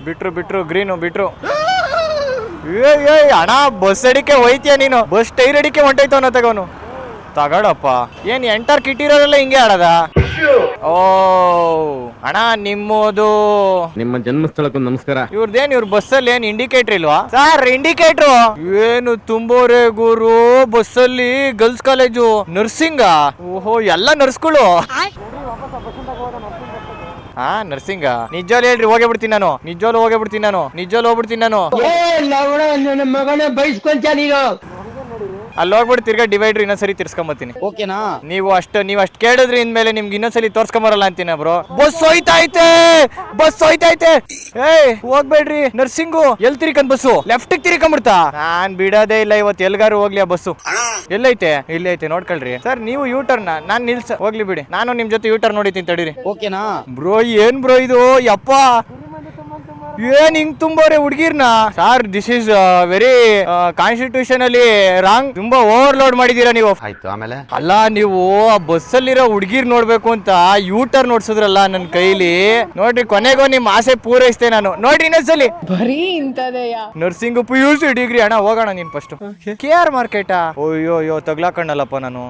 ಬಿಟ್ರು ಗ್ರೀನು ಬಿಟ್ರು. ಅಣ್ಣ ಬಸ್ ಅಡಿಕೆ ಹೋಯ್ತೀಯ ನೀನು? ಬಸ್ ಟೈರ್ ಅಡಿಕೆ ಹೊಂಟೋಯ್ತವನ ತಗೋನು. ತಗಡಪ್ಪ, ಏನ್ ಎಂಟರ್ ಕಿಟ್ಟಿರೋರೆಲ್ಲ ಹಿಂಗೆ ಆಡದ? ಓ ಅಣ್ಣ ನಿಮ್ಮದು ನಿಮ್ಮ ಜನ್ಮಸ್ಥಳಕ್ಕೂ ನಮಸ್ಕಾರ. ಇವ್ರ ಬಸ್ಸಲ್ಲಿ ಏನ್ ಇಂಡಿಕೇಟರ್ ಇಲ್ವಾ ಸರ್? ಇಂಡಿಕೇಟರ್ ಏನು ತುಂಬೋರೆ ಗುರು ಬಸ್ಸಲ್ಲಿ. Girls college nursing. ಓಹೋ ಎಲ್ಲ ನರ್ಸ್ಗಳು. ಹಾ ನರ್ಸಿಂಗ. ನಿಜವಾಗ್ಲೂ ಹೇಳ್ರಿ ಹೋಗೇ ಬಿಡ್ತೀನಿ ನಾನು. ನಿಜವಾಗ್ಲೂ ಹೋಗ್ಬಿಡ್ತೀನಿ ನಾನು. ಮಗನ ಬೈಸ್ಕೊಂತ ನೀನು. ಅಲ್ಲಿ ಹೋಗ್ಬಿಟ್ಟು ತಿರ್ಗಾ ಡಿವೈಡ್ರ್ ಇನ್ನೊಂದ್ಸರಿ ತಿರ್ಸ್ಕೊಂಬತ್ತೀನಿ. ಓಕೆನಾ? ನೀವು ಅಷ್ಟು ಕೇಳಿದ್ರಿ ಇನ್ಮೇಲೆ ನಿಮ್ಗೆ ಇನ್ನೊಂದ್ಸಲಿ ತೋರ್ಸ್ಕೊಂಬರಲ್ಲ ಅಂತೀನಿ ಬ್ರೋ. ಬಸ್ ಹೋಯ್ತೈತೆ. ಹೋಗ್ಬೇಡ್ರಿ ನರ್ಸಿಂಗು. ಎಲ್ ತಿರ್ಕೊಂಡ್ ಬಸ್ಸು? ಲೆಫ್ಟ್ ತಿರ್ಕೊಂಡ್ಬಿಡ್ತಾ? ನಾನ್ ಬಿಡೋದೇ ಇಲ್ಲ ಇವತ್ತು. ಎಲ್ಗಾರು ಹೋಗ್ಲಿ ಆ ಬಸ್ಸು. ಎಲ್ಲೈತೆ? ಇಲ್ಲೈತೆ ನೋಡ್ಕೊಳ್ರಿ ಸರ್. ನೀವು ಯೂಟರ್ನ ನಾನ್ ನಿಲ್ಸ ಹೋಗ್ಲಿ ಬಿಡಿ. ನಾನು ನಿಮ್ ಜೊತೆ ಯೂಟರ್ ನೋಡಿತೀನಿ ತಡೀರಿ. ಓಕೆನಾ ಬ್ರೋ? ಏನ್ ಬ್ರೋ ಇದು? ಯಪ್ಪ ಏನ್ ಹಿಂಗ್ ತುಂಬೋರೆ ಹುಡ್ಗಿರ್ನ sir? This is very constitution ಅಲ್ಲಿ ರಾಂಗ್. ತುಂಬಾ ಓವರ್ಲೋಡ್ ಮಾಡಿದೀರಾ ನೀವು. ಆಯ್ತು, ಆಮೇಲೆ ಅಲ್ಲ ನೀವು ಆ ಬಸ್ಸಲ್ಲಿರೋ ಹುಡ್ಗಿರ್ ನೋಡ್ಬೇಕು ಅಂತ ಯೂಟರ್ ನೋಡ್ಸಿದ್ರಲ್ಲ ನನ್ ಕೈಲಿ. ನೋಡ್ರಿ ಕೊನೆಗೋ ನಿಮ್ ಆಸೆ ಪೂರೈಸ್ತೇ ನಾನು. ನೋಡ್ರಿ ಇನ್ನೊಂದ್ಸಲಿ. ಬರೀ ಇಂತದೆಯ ನರ್ಸಿಂಗ್ PUC ಡಿಗ್ರಿ. ಅಣ್ಣ ಹೋಗೋಣ ನೀನ್ ಫಸ್ಟ್. KR ಮಾರ್ಕೆಟಾ? ಅಯ್ಯೋ ತಗ್ಲಾಕಣ್ಣಲ್ಲಪ್ಪ ನಾನು.